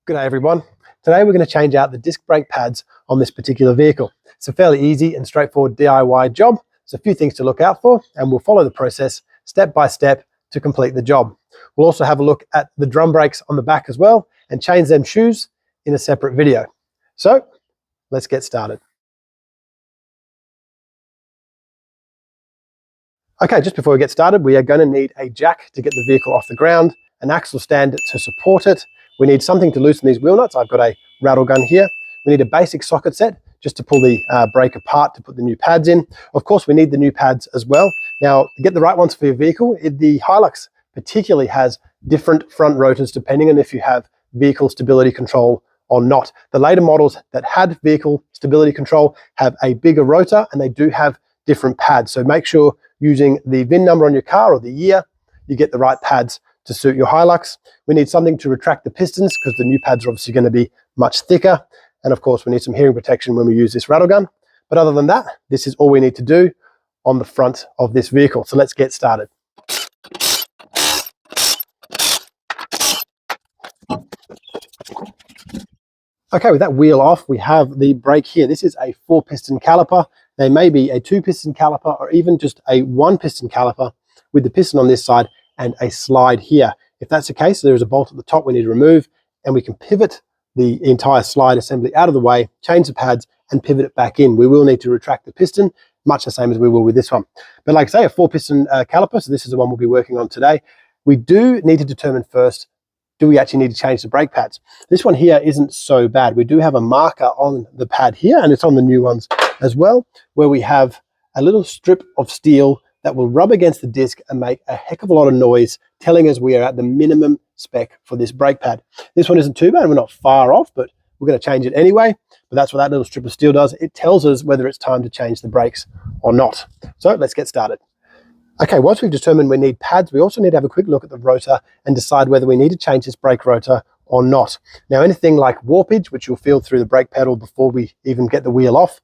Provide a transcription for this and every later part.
Good day everyone. Today we're going to change out the disc brake pads on this particular vehicle. It's a fairly easy and straightforward DIY job. There's a few things to look out for and we'll follow the process step by step to complete the job. We'll also have a look at the drum brakes on the back as well and change them shoes in a separate video. So let's get started. Okay, just before we get started, we are going to need a jack to get the vehicle off the ground, an axle stand to support it. We need something to loosen these wheel nuts. I've got a rattle gun here. We need a basic socket set just to pull the brake apart to put the new pads in. Of course, we need the new pads as well. Now, to get the right ones for your vehicle, the Hilux particularly has different front rotors depending on if you have vehicle stability control or not. The later models that had vehicle stability control have a bigger rotor and they do have different pads. So make sure using the VIN number on your car or the year, you get the right pads to suit your Hilux. We need something to retract the pistons because the new pads are obviously going to be much thicker. And of course, we need some hearing protection when we use this rattle gun. But other than that, this is all we need to do on the front of this vehicle. So let's get started. Okay, with that wheel off, we have the brake here. This is a 4-piston caliper. There may be a 2-piston caliper or even just a 1-piston caliper with the piston on this side and a slide here. If that's the case, there is a bolt at the top we need to remove and we can pivot the entire slide assembly out of the way, change the pads and pivot it back in. We will need to retract the piston, much the same as we will with this one. But like I say, a 4-piston caliper, so this is the one we'll be working on today. We do need to determine first, do we actually need to change the brake pads? This one here isn't so bad. We do have a marker on the pad here, and it's on the new ones as well, where we have a little strip of steel that will rub against the disc and make a heck of a lot of noise, telling us we are at the minimum spec for this brake pad. This one isn't too bad. We're not far off, but we're going to change it anyway. But that's what that little strip of steel does. It tells us whether it's time to change the brakes or not. So let's get started. Okay, once we've determined we need pads, we also need to have a quick look at the rotor and decide whether we need to change this brake rotor or not. Now, anything like warpage, which you'll feel through the brake pedal before we even get the wheel off,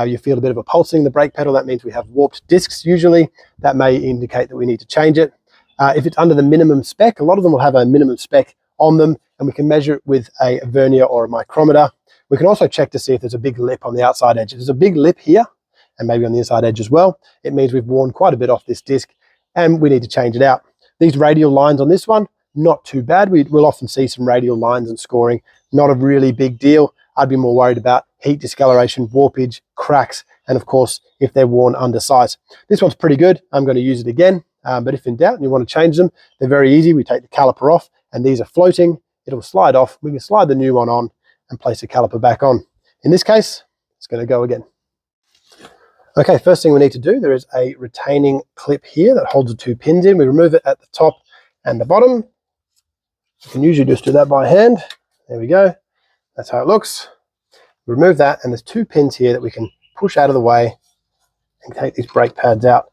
you feel a bit of a pulsing in the brake pedal. That means we have warped discs usually. That may indicate that we need to change it. If it's under the minimum spec, a lot of them will have a minimum spec on them, and we can measure it with a vernier or a micrometer. We can also check to see if there's a big lip on the outside edge. If there's a big lip here, and maybe on the inside edge as well, it means we've worn quite a bit off this disc, and we need to change it out. These radial lines on this one, not too bad. We'll often see some radial lines and scoring. Not a really big deal. I'd be more worried about heat discoloration, warpage, cracks, and of course, if they're worn undersize. This one's pretty good. I'm going to use it again, but if in doubt and you want to change them, they're very easy. We take the caliper off, and these are floating. It'll slide off. We can slide the new one on and place the caliper back on. In this case, it's going to go again. Okay, first thing we need to do, there is a retaining clip here that holds the 2 pins in. We remove it at the top and the bottom. You can usually just do that by hand. There we go. That's how it looks. Remove that, and there's 2 pins here that we can push out of the way and take these brake pads out.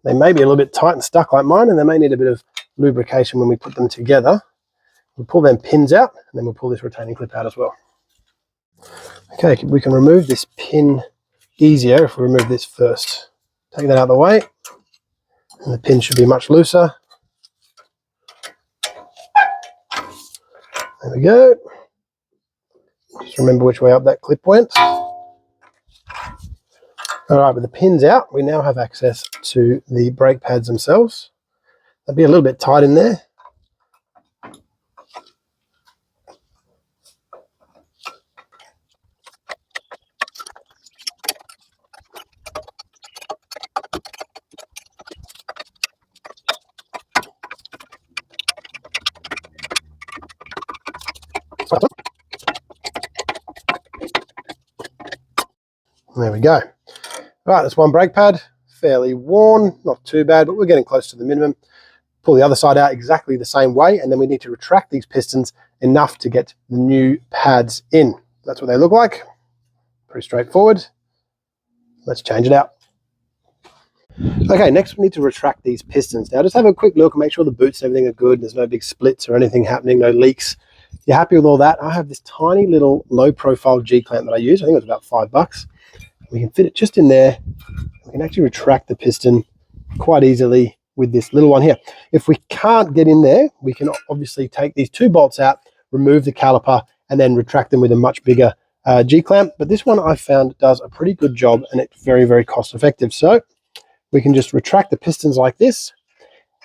They may be a little bit tight and stuck like mine, and they may need a bit of lubrication when we put them together. We'll pull them pins out, and then we'll pull this retaining clip out as well. Okay, we can remove this pin easier if we remove this first. Take that out of the way, and the pin should be much looser. There we go. Just remember which way up that clip went. All right, with the pins out, we now have access to the brake pads themselves. They'll be a little bit tight in there. There we go. All right, that's one brake pad, fairly worn, not too bad, but we're getting close to the minimum. Pull the other side out exactly the same way, and then we need to retract these pistons enough to get the new pads in. That's what they look like. Pretty straightforward. Let's change it out. Okay, next we need to retract these pistons. Now just have a quick look and make sure the boots and everything are good. There's no big splits or anything happening, no leaks. You're happy with all that? I have this tiny little low profile G-clamp that I use. I think it was about $5. We can fit it just in there. We can actually retract the piston quite easily with this little one here. If we can't get in there, we can obviously take these 2 bolts out, remove the caliper, and then retract them with a much bigger G-clamp. But this one I found does a pretty good job, and it's very, very cost effective. So we can just retract the pistons like this.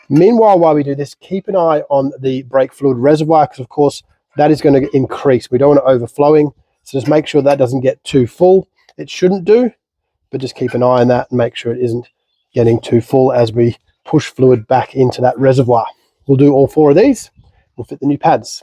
Meanwhile, while we do this, keep an eye on the brake fluid reservoir, because of course that is going to increase. We don't want it overflowing, so just make sure that doesn't get too full. It shouldn't do, but just keep an eye on that and make sure it isn't getting too full as we push fluid back into that reservoir. We'll do all 4 of these. We'll fit the new pads.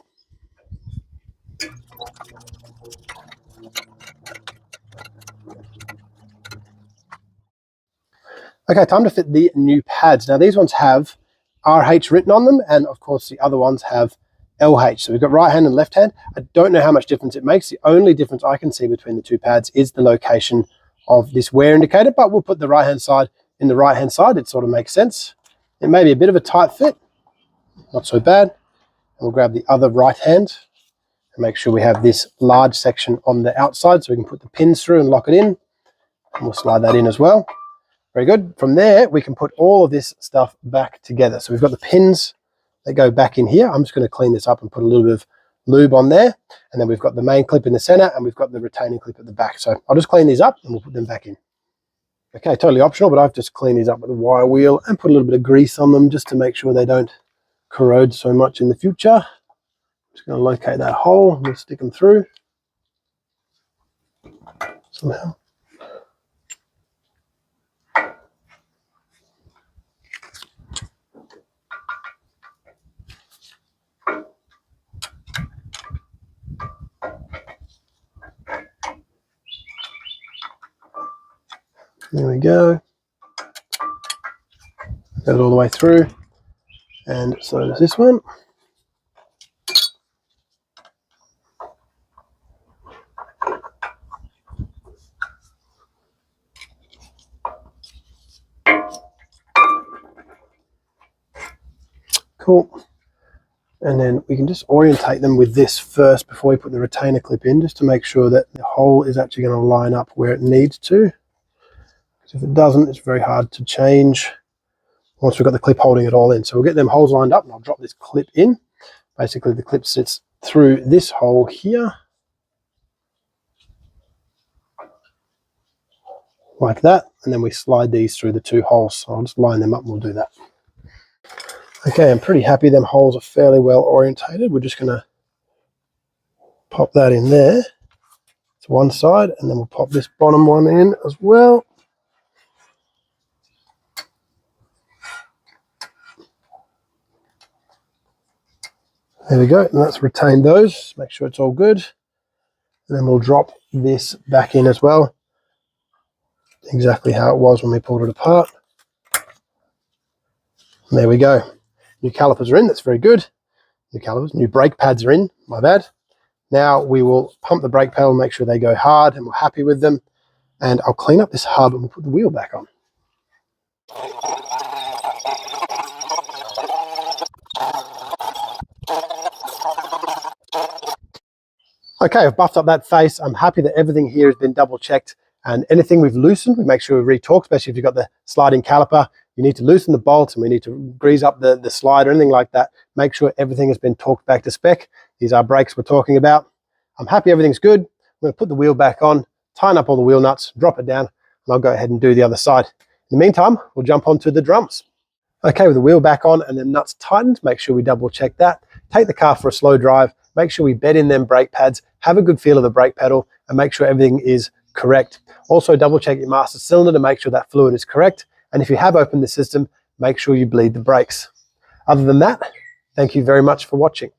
Okay, time to fit the new pads. Now these ones have RH written on them, and of course the other ones have LH. So we've got right hand and left hand. I don't know how much difference it makes. The only difference I can see between the two pads is the location of this wear indicator, but we'll put the right hand side in the right hand side. It sort of makes sense. It may be a bit of a tight fit, not so bad. And we'll grab the other right hand and make sure we have this large section on the outside so we can put the pins through and lock it in. And we'll slide that in as well. Very good. From there, we can put all of this stuff back together. So we've got the pins that go back in here. I'm just going to clean this up and put a little bit of lube on there. And then we've got the main clip in the center, and we've got the retaining clip at the back. So I'll just clean these up and we'll put them back in. Okay, totally optional, but I've just cleaned these up with a wire wheel and put a little bit of grease on them just to make sure they don't corrode so much in the future. Just going to locate that hole and we'll stick them through somehow. There we go. Goes all the way through, and so does this one. Cool. And then we can just orientate them with this first before we put the retainer clip in, just to make sure that the hole is actually going to line up where it needs to. If it doesn't, it's very hard to change once we've got the clip holding it all in. So we'll get them holes lined up, and I'll drop this clip in. Basically, the clip sits through this hole here, like that, and then we slide these through the 2 holes. So I'll just line them up and we'll do that. Okay, I'm pretty happy them holes are fairly well orientated. We're just going to pop that in there to one side, and then we'll pop this bottom one in as well. There we go, and let's retain those, make sure it's all good. And then we'll drop this back in as well, exactly how it was when we pulled it apart. And there we go. New calipers are in, that's very good. New calipers, new brake pads are in, my bad. Now we will pump the brake pedal, make sure they go hard and we're happy with them. And I'll clean up this hub and we'll put the wheel back on. Okay, I've buffed up that face. I'm happy that everything here has been double checked, and anything we've loosened, we make sure we re-torque, especially if you've got the sliding caliper. You need to loosen the bolts, and we need to grease up the slide or anything like that. Make sure everything has been torqued back to spec. These are brakes we're talking about. I'm happy everything's good. I'm going to put the wheel back on, tighten up all the wheel nuts, drop it down, and I'll go ahead and do the other side. In the meantime, we'll jump onto the drums. Okay, with the wheel back on and the nuts tightened, make sure we double check that. Take the car for a slow drive. Make sure we bed in them brake pads, have a good feel of the brake pedal, and make sure everything is correct. Also, double check your master cylinder to make sure that fluid is correct. And if you have opened the system, make sure you bleed the brakes. Other than that, thank you very much for watching.